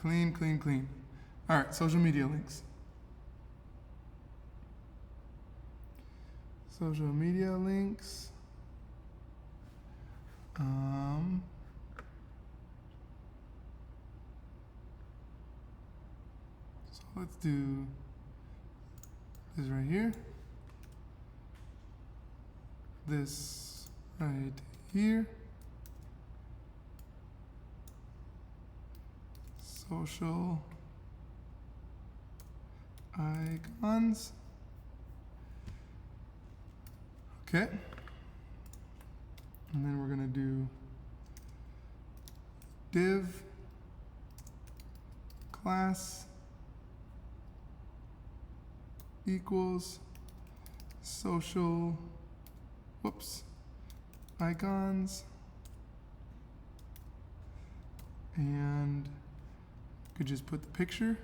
Clean, clean, clean. All right, social media links. Social media links. So let's do this right here. This right here. Social icons. Okay. And then we're going to do div class equals social, icons, and could just put the picture,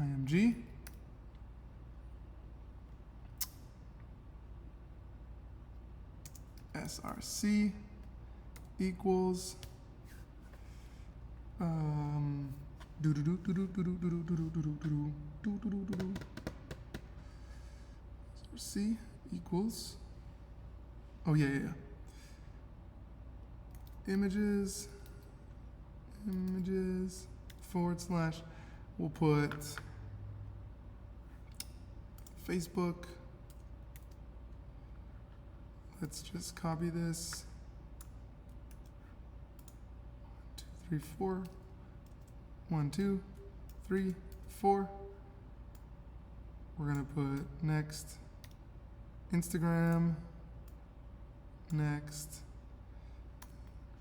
img. src equals src equals, oh yeah, images / we'll put Facebook. Let's just copy this. 1, 2, 3, 4. 1, 2, 3, 4. We're gonna put next Instagram, next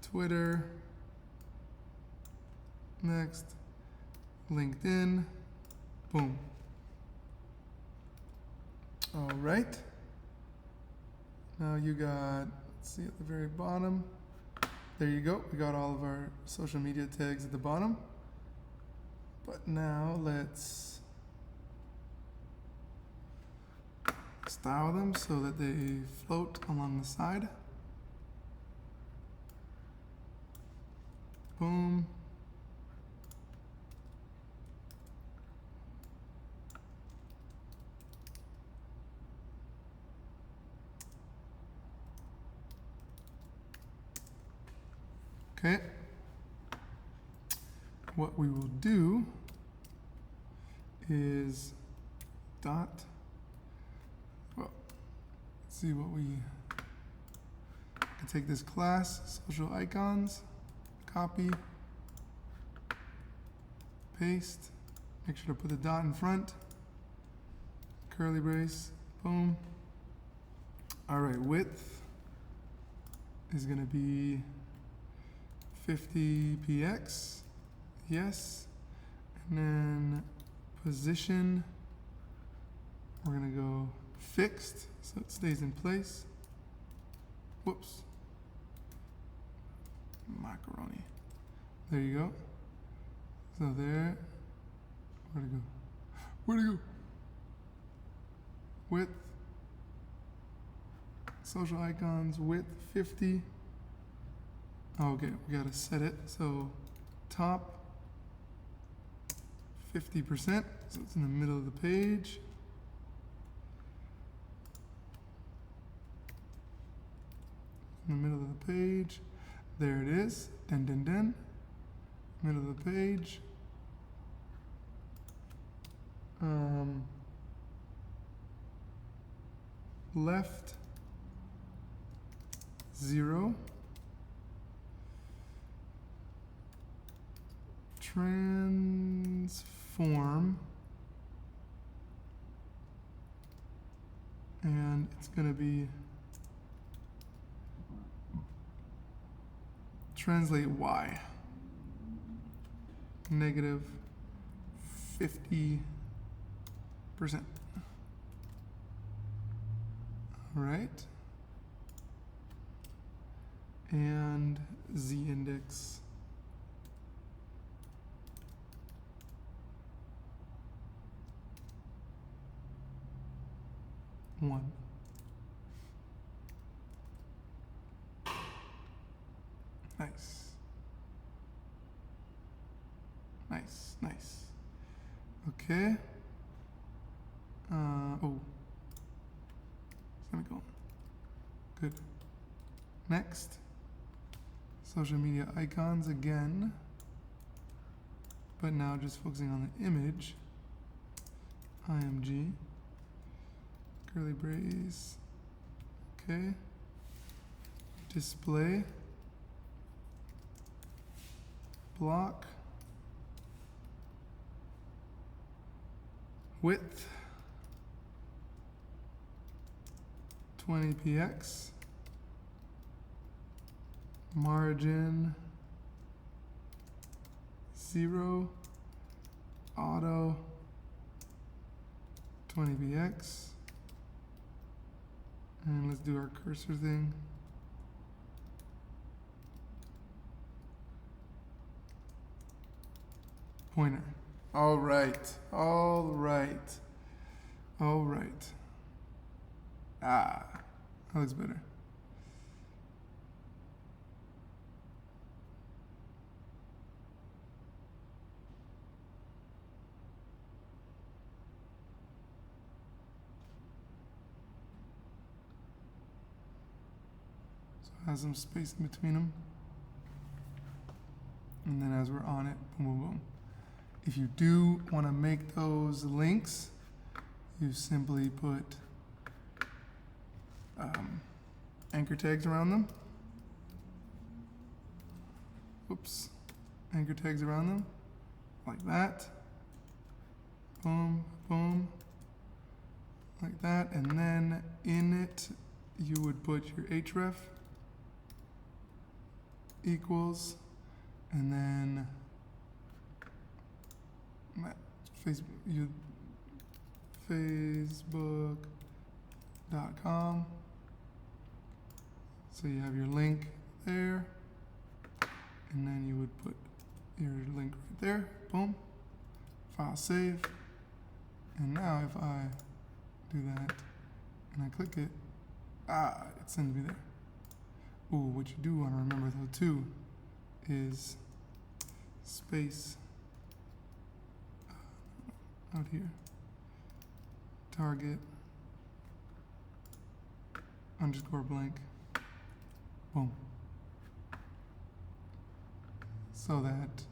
Twitter, next LinkedIn. Boom. All right. Now you got, let's see at the very bottom. There you go. We got all of our social media tags at the bottom. But now let's style them so that they float along the side. Boom. Okay. What we will do is let's see what we can take this class, social icons, copy, paste, make sure to put the dot in front, curly brace, boom. All right, width is gonna be 50 px, yes. And then position, we're gonna go fixed, so it stays in place. Whoops. Macaroni. There you go. So there, where'd it go? Where'd it go? Width, social icons, width 50. Okay, we gotta set it. So top 50%, so it's in the middle of the page. In the middle of the page. There it is. Dun dun dun. Middle of the page. Left 0. Transform, and it's going to be translate y, negative 50%. All right, and z index 1. Nice. Nice, nice. Okay. Oh. Semicolon. Good. Next. Social media icons again. But now just focusing on the image. IMG. Curly brace. Okay. Display. Block. Width. 20px. Margin. 0. Auto. 20px. And let's do our cursor thing. Pointer. All right. All right. All right. Ah, that looks better. So it has some space in between them. And then as we're on it, boom, boom, boom. If you do want to make those links, you simply put anchor tags around them. Oops. Anchor tags around them, like that. Boom, boom, like that. And then in it, you would put your href equals, and then Facebook.com. So you have your link there, and then you would put your link right there. Boom. File save. And now if I do that and I click it, it sends me there. Ooh, what you do want to remember though too is space out here. Target underscore blank. Boom. So that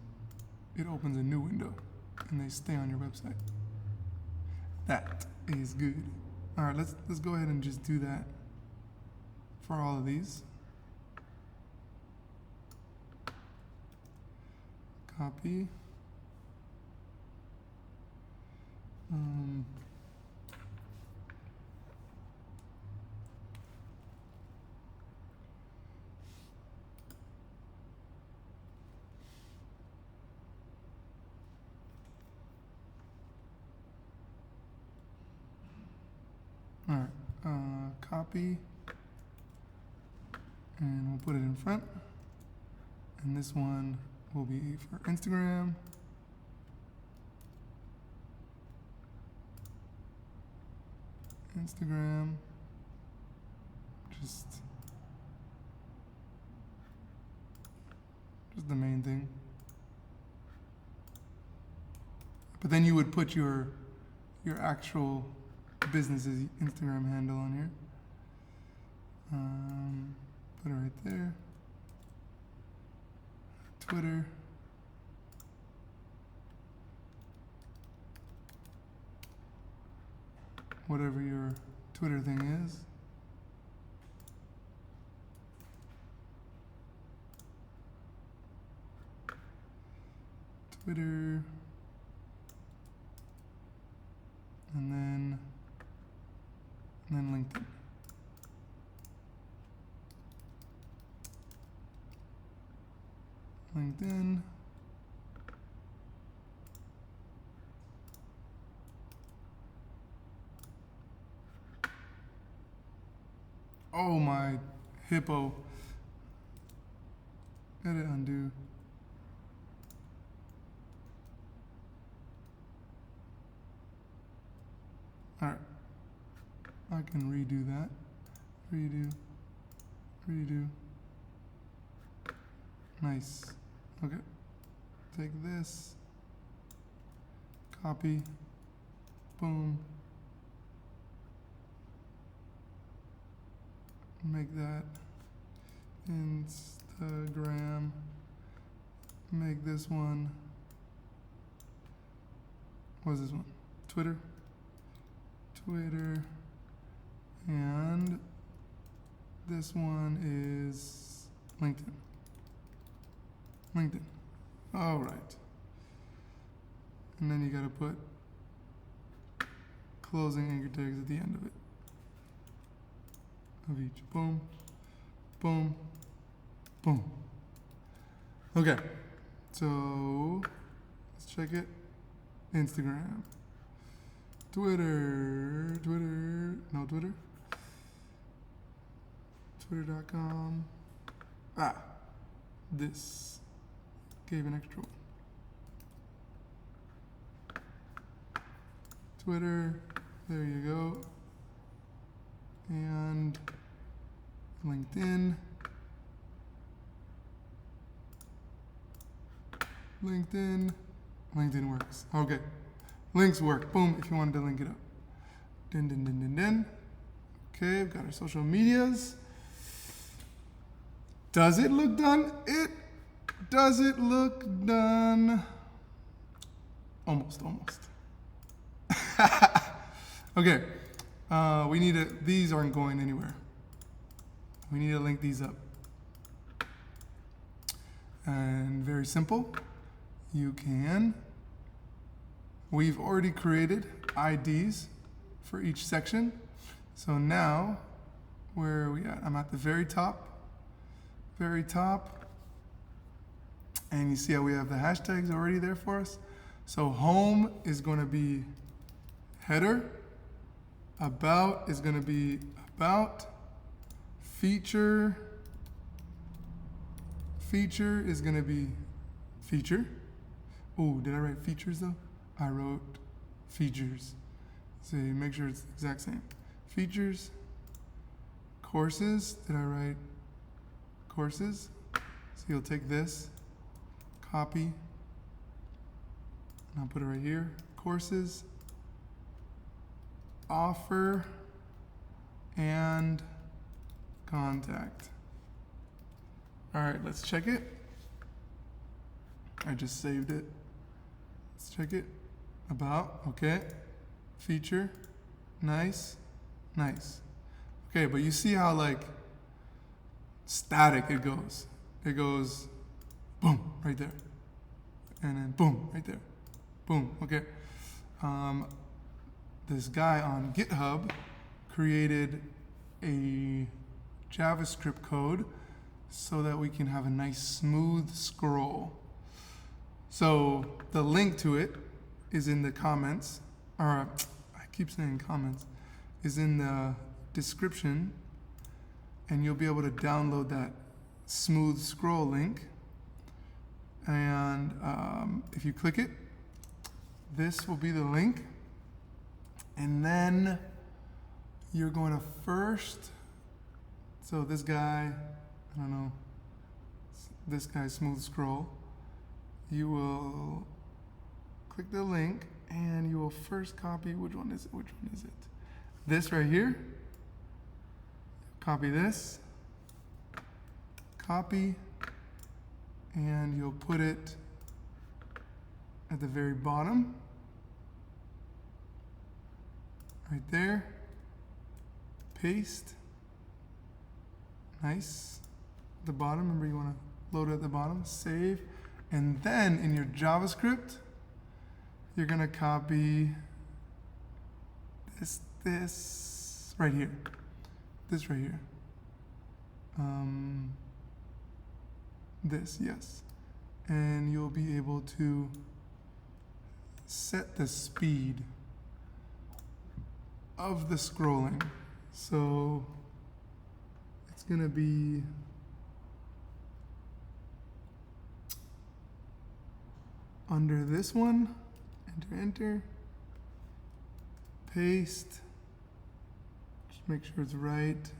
it opens a new window and they stay on your website. That is good. All right, let's go ahead and just do that for all of these. Copy. All right, copy, and we'll put it in front. And this one will be for Instagram. Instagram, just the main thing. But then you would put your actual business's Instagram handle on here. Put it right there. Twitter. Whatever your Twitter thing is. Twitter. And then LinkedIn. LinkedIn. Oh my hippo. Gotta undo. Alright. I can redo that. Redo. Nice. Okay. Take this. copy, boom. Make that Instagram. Make this one, what is this one? Twitter. And this one is LinkedIn. All right. And then you gotta put closing anchor tags at the end of it. Of each. Boom, boom, boom. Okay, so let's check it. Instagram. Twitter. Twitter.com. This gave an extra one. Twitter, there you go. And LinkedIn. LinkedIn works. Okay. Links work. Boom, if you wanted to link it up. Okay, we've got our social medias. Does it look done? Does it look done? Almost. Okay. We need to, these aren't going anywhere. We need to link these up. And very simple. We've already created IDs for each section. So now, where are we at? I'm at the very top. And you see how we have the hashtags already there for us? So home is going to be header. About is going to be about. Feature is going to be feature. Oh, did I write features though? I wrote features. So you make sure it's the exact same. Features. Courses, did I write courses? So you'll take this, copy, and I'll put it right here. Courses, offer, and contact. All right, let's check it. I just saved it. Let's check it. About, okay. Feature, nice. Okay, but you see how like static it goes. It goes boom, right there. And then boom, right there. Boom, okay. This guy on GitHub created a JavaScript code so that we can have a nice smooth scroll. So the link to it is in the comments, or I keep saying comments, is in the description, and you'll be able to download that smooth scroll link. And if you click it, this will be the link. And then you're going to first, so this guy, I don't know, this guy's smooth scroll, you will click the link and you will first copy, which one is it? This right here, copy this, copy, and you'll put it at the very bottom, right there, paste, nice, at the bottom, remember you want to load it at the bottom, save, and then in your JavaScript, you're gonna copy this right here, this, yes, and you'll be able to set the speed of the scrolling. So it's gonna be under this one, enter, paste, just make sure it's right.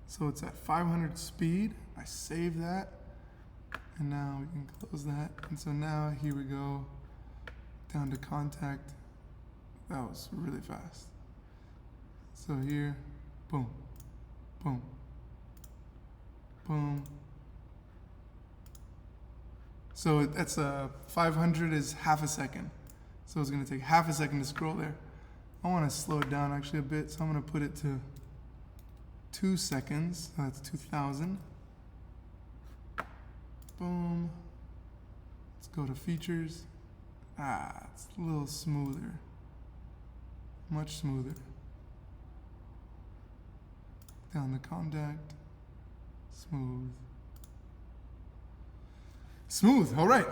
So it's at 500 speed. I save that, and now we can close that. And so now here we go, down to contact that was really fast. So here, boom, boom, boom. So that's 500 is half a second. So it's gonna take half a second to scroll there. I wanna slow it down actually a bit, so I'm gonna put it to 2 seconds. So that's 2000. Boom. Let's go to features. It's a little smoother. Much smoother. Down the contact. Smooth. Smooth, all right.